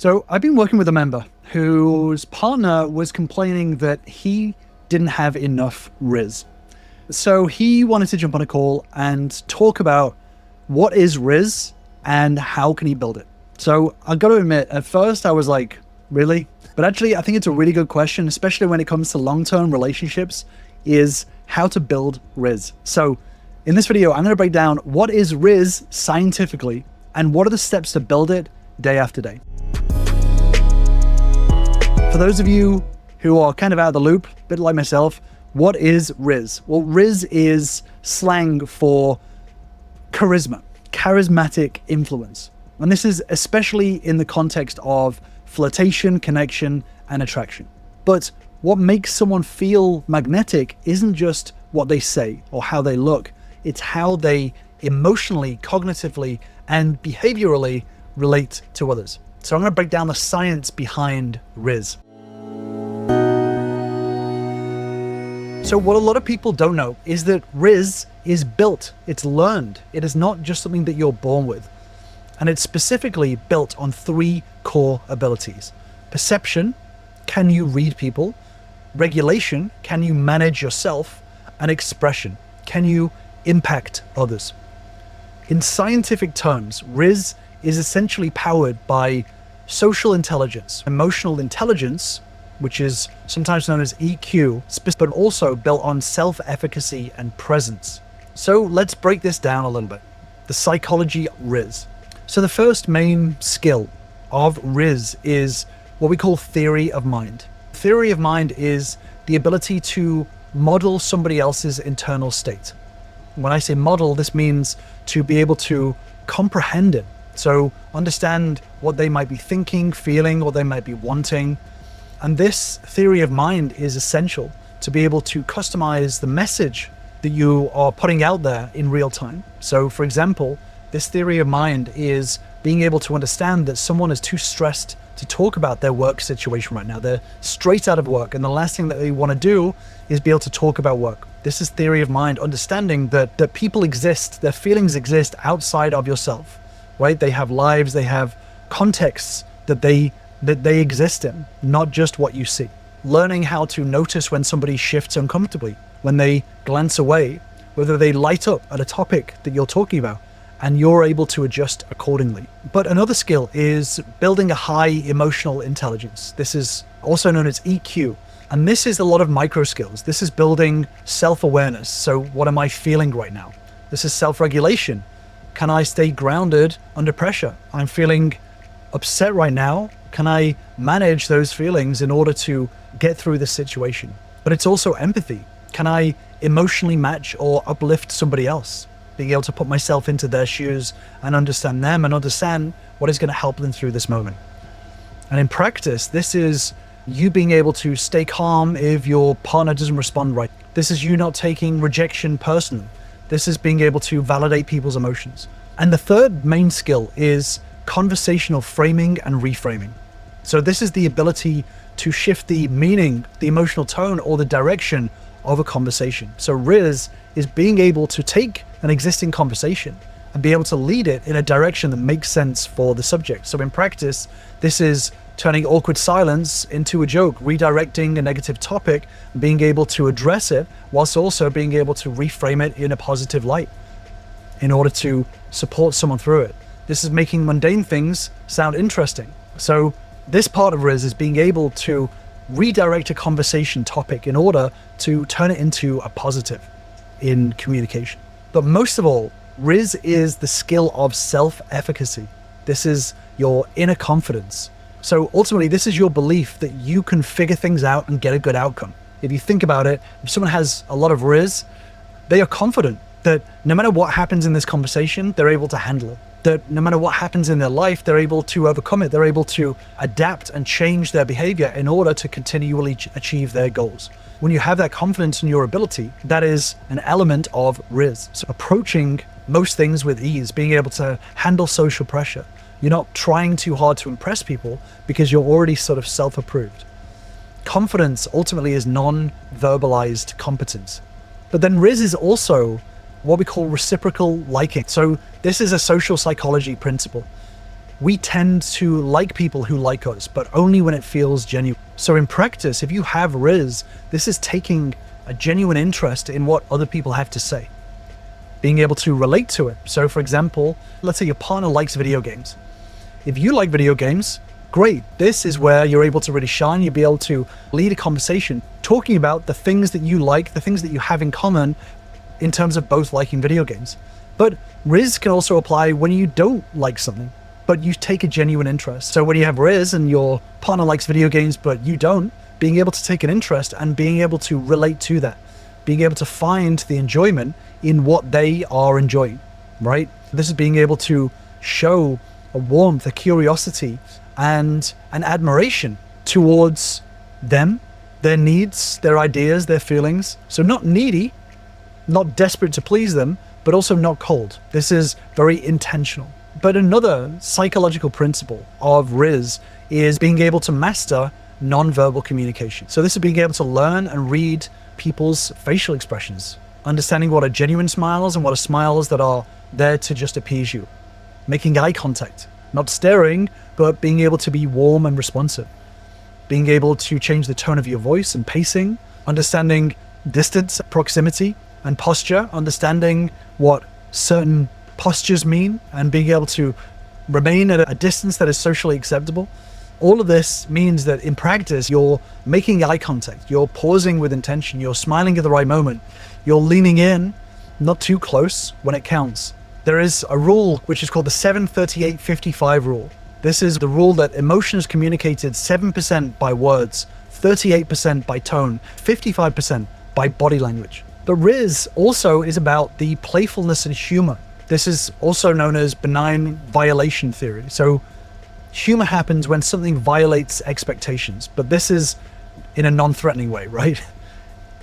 So I've been working with a member whose partner was complaining that he didn't have enough Rizz. So he wanted to jump on a call and talk about what is Rizz and how can he build it. So I've got to admit, at first I was like, really? But actually, I think it's a really good question, especially when it comes to long-term relationships, is how to build Rizz. So in this video, I'm going to break down what is Rizz scientifically and what are the steps to build it day after day. For those of you who are kind of out of the loop, a bit like myself, what is Rizz? Well, Rizz is slang for charisma, charismatic influence. And this is especially in the context of flirtation, connection, and attraction. But what makes someone feel magnetic isn't just what they say or how they look. It's how they emotionally, cognitively, and behaviorally relate to others. So I'm going to break down the science behind Rizz. So what a lot of people don't know is that Rizz is built, it's learned. It is not just something that you're born with. And it's specifically built on three core abilities. Perception, can you read people? Regulation, can you manage yourself? And expression, can you impact others? In scientific terms, Rizz is essentially powered by social intelligence, emotional intelligence, which is sometimes known as EQ, but also built on self-efficacy and presence. So let's break this down a little bit. The psychology of Rizz. So the first main skill of Rizz is what we call theory of mind. Theory of mind is the ability to model somebody else's internal state. When I say model, this means to be able to comprehend it. So understand what they might be thinking, feeling, what they might be wanting. And this theory of mind is essential to be able to customize the message that you are putting out there in real time. So for example, this theory of mind is being able to understand that someone is too stressed to talk about their work situation right now. They're straight out of work, and the last thing that they want to do is be able to talk about work. This is theory of mind, understanding that people exist, their feelings exist outside of yourself, right? They have lives, they have contexts that they exist in, not just what you see. Learning how to notice when somebody shifts uncomfortably, when they glance away, whether they light up at a topic that you're talking about, and you're able to adjust accordingly. But another skill is building a high emotional intelligence. This is also known as EQ. And this is a lot of micro skills. This is building self-awareness. So what am I feeling right now? This is self-regulation. Can I stay grounded under pressure? I'm feeling upset right now. Can I manage those feelings in order to get through this situation? But it's also empathy. Can I emotionally match or uplift somebody else? Being able to put myself into their shoes and understand them and understand what is going to help them through this moment. And in practice, this is you being able to stay calm if your partner doesn't respond right. This is you not taking rejection personally. This is being able to validate people's emotions. And the third main skill is conversational framing and reframing. So this is the ability to shift the meaning, the emotional tone, or the direction of a conversation. So Rizz is being able to take an existing conversation and be able to lead it in a direction that makes sense for the subject. So in practice, this is turning awkward silence into a joke, redirecting a negative topic, being able to address it, whilst also being able to reframe it in a positive light in order to support someone through it. This is making mundane things sound interesting. So this part of Rizz is being able to redirect a conversation topic in order to turn it into a positive in communication. But most of all, Rizz is the skill of self-efficacy. This is your inner confidence. So ultimately, this is your belief that you can figure things out and get a good outcome. If you think about it, if someone has a lot of Rizz, they are confident that no matter what happens in this conversation, they're able to handle it. That no matter what happens in their life, they're able to overcome it. They're able to adapt and change their behavior in order to continually achieve their goals. When you have that confidence in your ability, that is an element of Rizz. So approaching most things with ease, being able to handle social pressure. You're not trying too hard to impress people because you're already sort of self-approved. Confidence ultimately is non-verbalized competence. But then Rizz is also what we call reciprocal liking. So this is a social psychology principle. we tend to like people who like us, but only when it feels genuine. So in practice, if you have Rizz, this is taking a genuine interest in what other people have to say, being able to relate to it. So for example, let's say your partner likes video games. If you like video games, great. This is where you're able to really shine. You'll be able to lead a conversation talking about the things that you like, the things that you have in common in terms of both liking video games. But Rizz can also apply when you don't like something, but you take a genuine interest. So when you have Rizz and your partner likes video games, but you don't, being able to take an interest and being able to relate to that, being able to find the enjoyment in what they are enjoying, right? This is being able to show a warmth, a curiosity, and an admiration towards them, their needs, their ideas, their feelings. So not needy, not desperate to please them, but also not cold. This is very intentional. But another psychological principle of Rizz is being able to master nonverbal communication. So this is being able to learn and read people's facial expressions, understanding what are genuine smiles and what are smiles that are there to just appease you, making eye contact, not staring, but being able to be warm and responsive, being able to change the tone of your voice and pacing, understanding distance, proximity, and posture, understanding what certain postures mean, and being able to remain at a distance that is socially acceptable. All of this means that in practice, you're making eye contact, you're pausing with intention, you're smiling at the right moment, you're leaning in, not too close when it counts. There is a rule which is called the 7-38-55 rule. This is the rule that emotion is communicated 7% by words, 38% by tone, 55% by body language. But Rizz also is about the playfulness and humor. This is also known as benign violation theory. So humor happens when something violates expectations, but this is in a non-threatening way, right?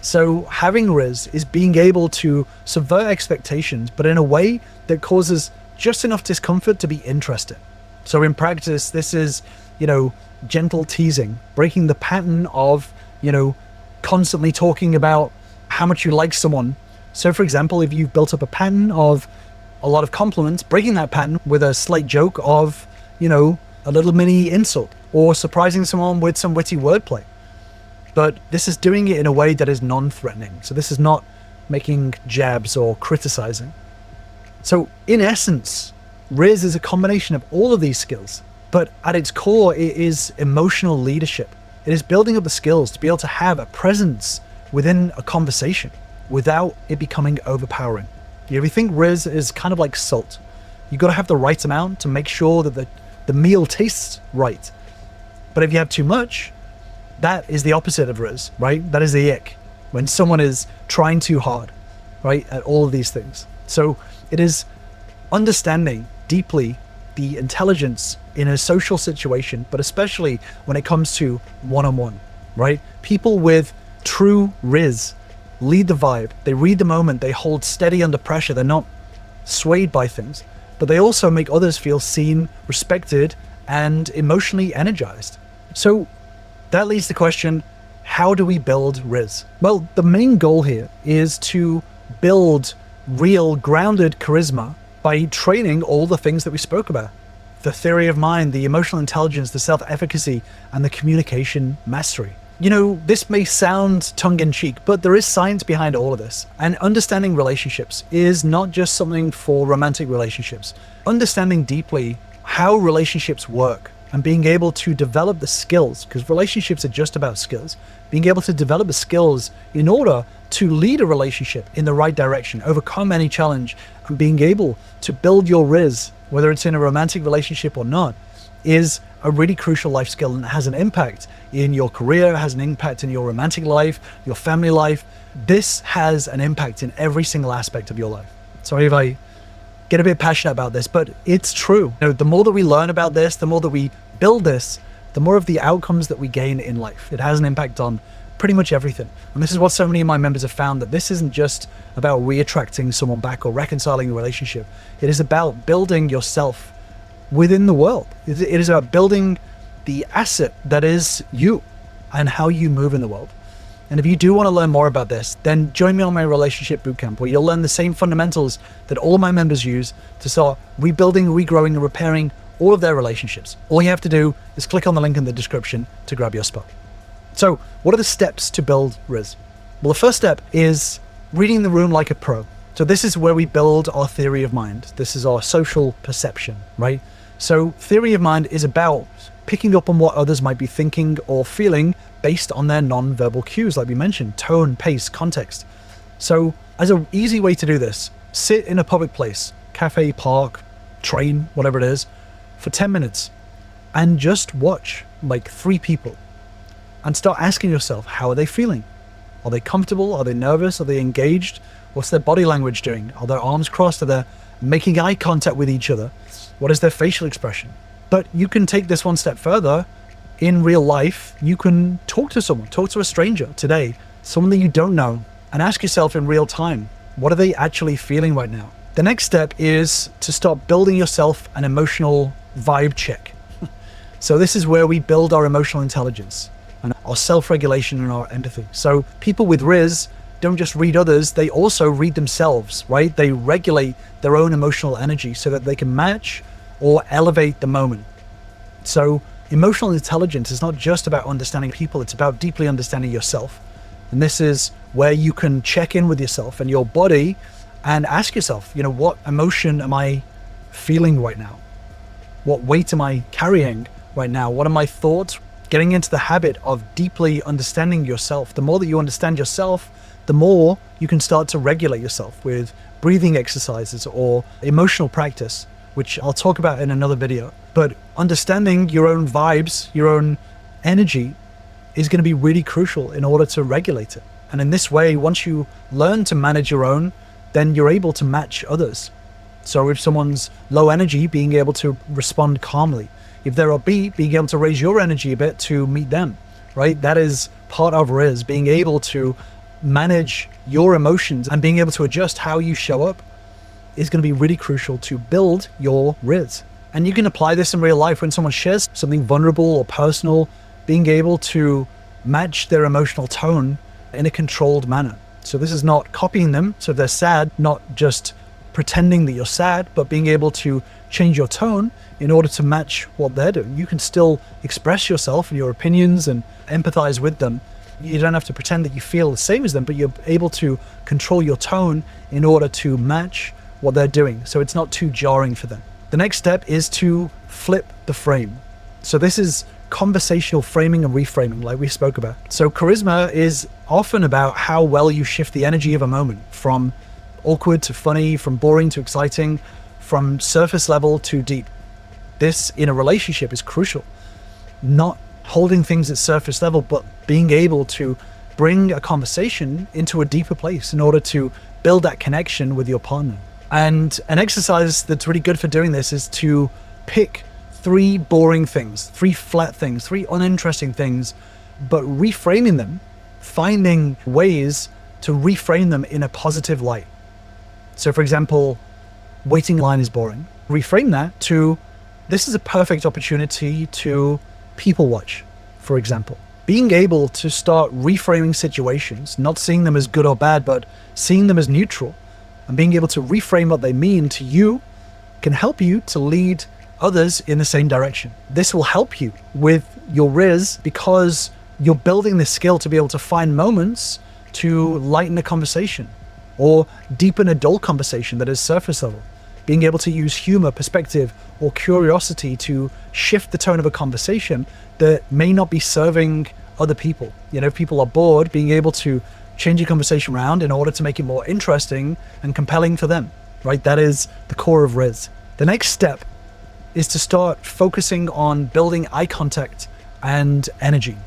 So having Rizz is being able to subvert expectations, but in a way that causes just enough discomfort to be interesting. So in practice, this is, gentle teasing, breaking the pattern of, constantly talking about how much you like someone. So for example, if you've built up a pattern of a lot of compliments, breaking that pattern with a slight joke of, a little mini insult, or surprising someone with some witty wordplay. But this is doing it in a way that is non-threatening. So this is not making jabs or criticizing. So in essence, Rizz is a combination of all of these skills, but at its core, it is emotional leadership. It is building up the skills to be able to have a presence within a conversation without it becoming overpowering. If you think Rizz is kind of like salt, you got to have the right amount to make sure that the meal tastes right. But if you have too much, that is the opposite of Rizz, right? That is the ick, when someone is trying too hard, right, at all of these things. So it is understanding deeply the intelligence in a social situation, but especially when it comes to one-on-one, right? People with true Rizz lead the vibe. They read the moment. They hold steady under pressure. They're not swayed by things, but they also make others feel seen, respected, and emotionally energized. So that leads to the question, how do we build Rizz? Well, the main goal here is to build real grounded charisma by training all the things that we spoke about. The theory of mind, the emotional intelligence, the self-efficacy, and the communication mastery. This may sound tongue-in-cheek, but there is science behind all of this. And understanding relationships is not just something for romantic relationships. Understanding deeply how relationships work and being able to develop the skills, because relationships are just about skills, being able to develop the skills in order to lead a relationship in the right direction, overcome any challenge, and being able to build your Rizz, whether it's in a romantic relationship or not, is a really crucial life skill, and it has an impact in your career, it has an impact in your romantic life, your family life. This has an impact in every single aspect of your life. Sorry if I get a bit passionate about this, but it's true. The more that we learn about this, the more that we build this, the more of the outcomes that we gain in life. It has an impact on pretty much everything. And this is what so many of my members have found, that this isn't just about re-attracting someone back or reconciling the relationship. It is about building yourself within the world. It is about building the asset that is you and how you move in the world. And if you do want to learn more about this, then join me on my relationship bootcamp, where you'll learn the same fundamentals that all my members use to start rebuilding, regrowing, and repairing all of their relationships. All you have to do is click on the link in the description to grab your spot. So what are the steps to build Rizz? Well, the first step is reading the room like a pro. So this is where we build our theory of mind. This is our social perception, right? So theory of mind is about picking up on what others might be thinking or feeling based on their non-verbal cues, like we mentioned, tone, pace, context. So as an easy way to do this, sit in a public place, cafe, park, train, whatever it is, for 10 minutes and just watch like 3 people and start asking yourself, how are they feeling? Are they comfortable? Are they nervous? Are they engaged? What's their body language doing? Are their arms crossed? Are they making eye contact with each other? What is their facial expression? But you can take this one step further. In real life, you can talk to someone, talk to a stranger today, someone that you don't know, and ask yourself in real time, what are they actually feeling right now? The next step is to start building yourself an emotional vibe check. So this is where we build our emotional intelligence and our self-regulation and our empathy. So people with Rizz don't just read others, they also read themselves, right? They regulate their own emotional energy so that they can match or elevate the moment. So emotional intelligence is not just about understanding people, it's about deeply understanding yourself. And this is where you can check in with yourself and your body and ask yourself, what emotion am I feeling right now? What weight am I carrying right now? What are my thoughts? Getting into the habit of deeply understanding yourself. The more that you understand yourself, the more you can start to regulate yourself with breathing exercises or emotional practice, which I'll talk about in another video. But understanding your own vibes, your own energy is going to be really crucial in order to regulate it. And in this way, once you learn to manage your own, then you're able to match others. So if someone's low energy, being able to respond calmly. If they're upbeat, being able to raise your energy a bit to meet them, right? That is part of Rizz, being able to manage your emotions and being able to adjust how you show up is going to be really crucial to build your Rizz. And you can apply this in real life when someone shares something vulnerable or personal, being able to match their emotional tone in a controlled manner. So this is not copying them. So if they're sad, not just pretending that you're sad, but being able to change your tone in order to match what they're doing. You can still express yourself and your opinions and empathize with them. You don't have to pretend that you feel the same as them, but you're able to control your tone in order to match what they're doing. So it's not too jarring for them. The next step is to flip the frame. So this is conversational framing and reframing, like we spoke about. So charisma is often about how well you shift the energy of a moment from awkward to funny, from boring to exciting, from surface level to deep. This in a relationship is crucial. Not holding things at surface level, but being able to bring a conversation into a deeper place in order to build that connection with your partner. And an exercise that's really good for doing this is to pick 3 boring things, 3 flat things, 3 uninteresting things, but reframing them, finding ways to reframe them in a positive light. So for example, waiting in line is boring. Reframe that to, this is a perfect opportunity to people watch, for example. Being able to start reframing situations, not seeing them as good or bad, but seeing them as neutral, and being able to reframe what they mean to you can help you to lead others in the same direction. This will help you with your Rizz because you're building this skill to be able to find moments to lighten a conversation or deepen a dull conversation that is surface level. Being able to use humor, perspective, or curiosity to shift the tone of a conversation that may not be serving other people. If people are bored, being able to change your conversation around in order to make it more interesting and compelling for them, right? That is the core of Rizz. The next step is to start focusing on building eye contact and energy.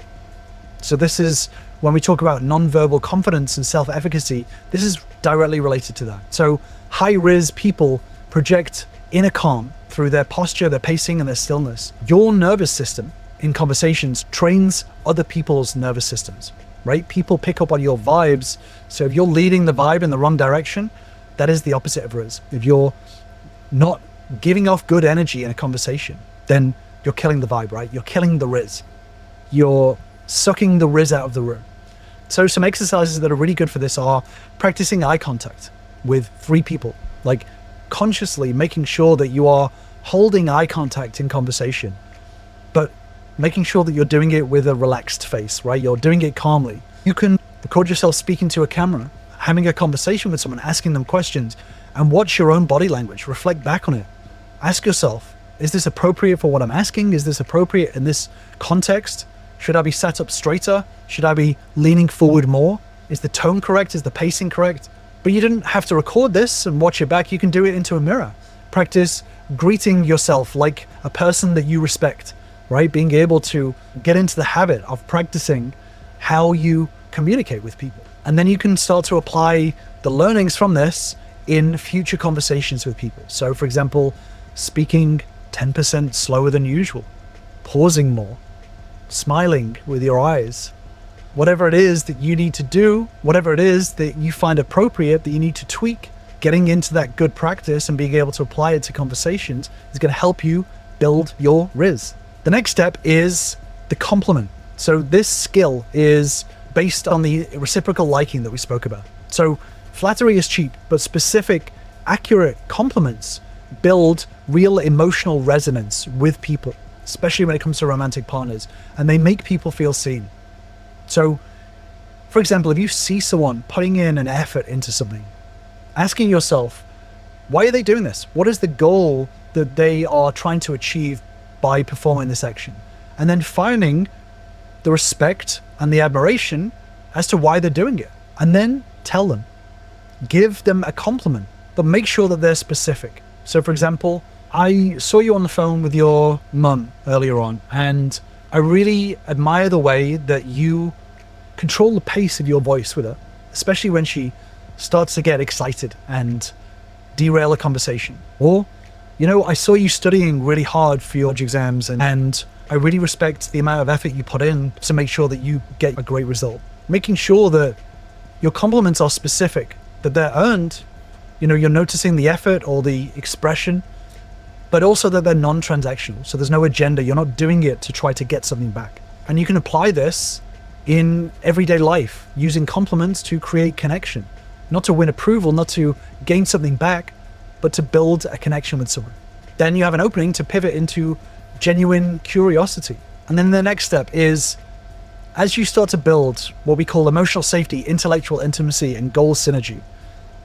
So this is when we talk about nonverbal confidence and self-efficacy, this is directly related to that. So high Rizz people project inner calm through their posture, their pacing, and their stillness. Your nervous system in conversations trains other people's nervous systems, right? People pick up on your vibes. So if you're leading the vibe in the wrong direction, that is the opposite of Rizz. If you're not giving off good energy in a conversation, then you're killing the vibe, right? You're killing the Rizz. You're sucking the Rizz out of the room. So some exercises that are really good for this are practicing eye contact with 3 people, like consciously making sure that you are holding eye contact in conversation, but making sure that you're doing it with a relaxed face, right? You're doing it calmly. You can record yourself speaking to a camera, having a conversation with someone, asking them questions, and watch your own body language, reflect back on it. Ask yourself, is this appropriate for what I'm asking? Is this appropriate in this context? Should I be sat up straighter? Should I be leaning forward more? Is the tone correct? Is the pacing correct? But you didn't have to record this and watch it back. You can do it into a mirror. Practice greeting yourself like a person that you respect, right? Being able to get into the habit of practicing how you communicate with people. And then you can start to apply the learnings from this in future conversations with people. So for example, speaking 10% slower than usual, pausing more, smiling with your eyes, whatever it is that you need to do, whatever it is that you find appropriate that you need to tweak, getting into that good practice and being able to apply it to conversations is going to help you build your Rizz. The next step is the compliment. So this skill is based on the reciprocal liking that we spoke about. So flattery is cheap, but specific, accurate compliments build real emotional resonance with people, especially when it comes to romantic partners, and they make people feel seen. So, for example, if you see someone putting in an effort into something, asking yourself, why are they doing this? What is the goal that they are trying to achieve by performing this action? And then finding the respect and the admiration as to why they're doing it. And then tell them, give them a compliment, but make sure that they're specific. So for example, I saw you on the phone with your mum earlier on, and I really admire the way that you control the pace of your voice with her, especially when she starts to get excited and derail a conversation. Or, you know, I saw you studying really hard for your exams, and I really respect the amount of effort you put in to make sure that you get a great result. Making sure that your compliments are specific, that they're earned, you know, you're noticing the effort or the expression, but also that they're non-transactional. So there's no agenda. You're not doing it to try to get something back. And you can apply this in everyday life, using compliments to create connection, not to win approval, not to gain something back, but to build a connection with someone. Then you have an opening to pivot into genuine curiosity. And then the next step is, as you start to build what we call emotional safety, intellectual intimacy, and goal synergy,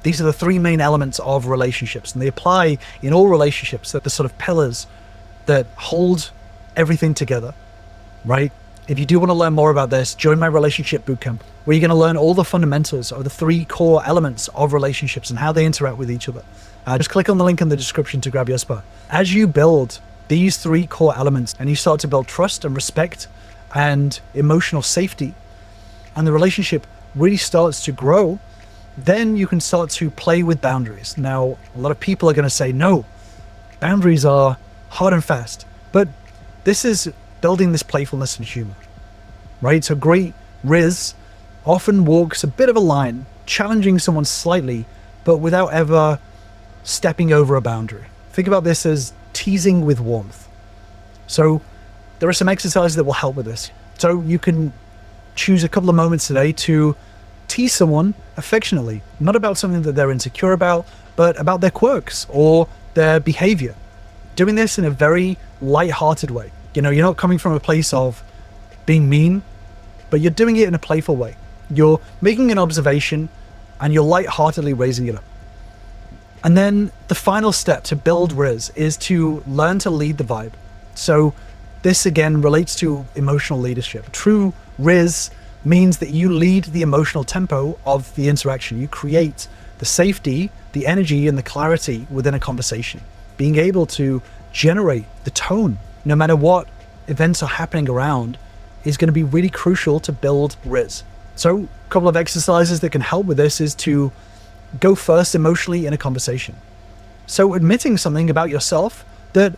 these are the three main elements of relationships, and they apply in all relationships. They're the sort of pillars that hold everything together, right? If you do want to learn more about this, join my relationship bootcamp, where you're going to learn all the fundamentals of the three core elements of relationships and how they interact with each other. Just click on the link in the description to grab your spot. As you build these three core elements and you start to build trust and respect and emotional safety, and the relationship really starts to grow, then you can start to play with boundaries. Now, a lot of people are going to say, no, boundaries are hard and fast, but this is building this playfulness and humor, right? So great Rizz often walks a bit of a line, challenging someone slightly, but without ever stepping over a boundary. Think about this as teasing with warmth. So there are some exercises that will help with this. So you can choose a couple of moments today to tease someone affectionately, not about something that they're insecure about, but about their quirks or their behavior. Doing this in a very light-hearted way. You know, you're not coming from a place of being mean, but you're doing it in a playful way. You're making an observation and you're light-heartedly raising it up. And then the final step to build Rizz is to learn to lead the vibe. So this again relates to emotional leadership. True Rizz means that you lead the emotional tempo of the interaction. You create the safety, the energy, and the clarity within a conversation. Being able to generate the tone, no matter what events are happening around, is going to be really crucial to build Rizz. So a couple of exercises that can help with this is to go first emotionally in a conversation. So admitting something about yourself that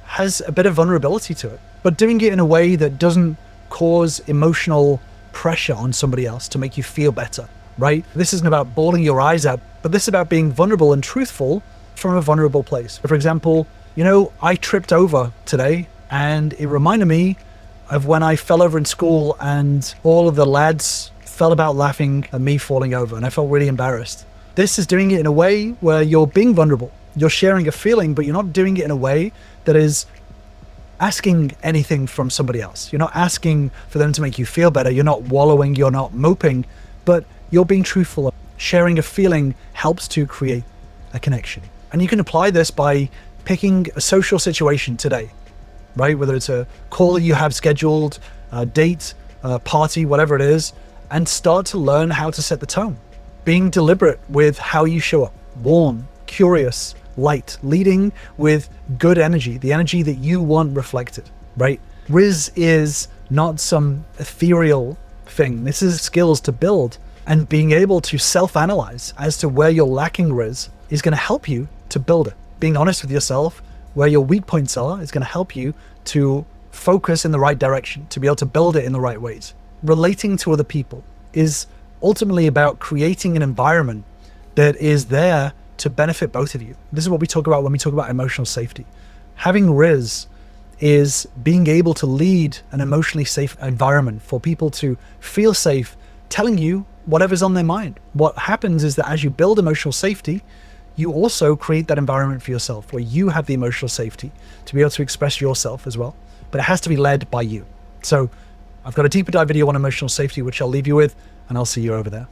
has a bit of vulnerability to it, but doing it in a way that doesn't cause emotional pressure on somebody else to make you feel better, right? This isn't about bawling your eyes out, but this is about being vulnerable and truthful from a vulnerable place. For example, you know, I tripped over today and it reminded me of when I fell over in school and all of the lads fell about laughing at me falling over, and I felt really embarrassed. This is doing it in a way where you're being vulnerable. You're sharing a feeling, but you're not doing it in a way that is asking anything from somebody else. You're not asking for them to make you feel better. You're not wallowing, you're not moping, but you're being truthful. Sharing a feeling helps to create a connection. And you can apply this by picking a social situation today, right? Whether it's a call that you have scheduled, a date, a party, whatever it is, and start to learn how to set the tone. Being deliberate with how you show up, warm, curious, light, leading with good energy, the energy that you want reflected, right? Rizz is not some ethereal thing. This is skills to build, and being able to self-analyze as to where you're lacking Rizz is going to help you to build it. Being honest with yourself, where your weak points are, is going to help you to focus in the right direction, to be able to build it in the right ways. Relating to other people is ultimately about creating an environment that is there to benefit both of you. This is what we talk about when we talk about emotional safety. Having Rizz is being able to lead an emotionally safe environment for people to feel safe telling you whatever's on their mind. What happens is that as you build emotional safety, you also create that environment for yourself where you have the emotional safety to be able to express yourself as well. But it has to be led by you. So I've got a deeper dive video on emotional safety, which I'll leave you with, and I'll see you over there.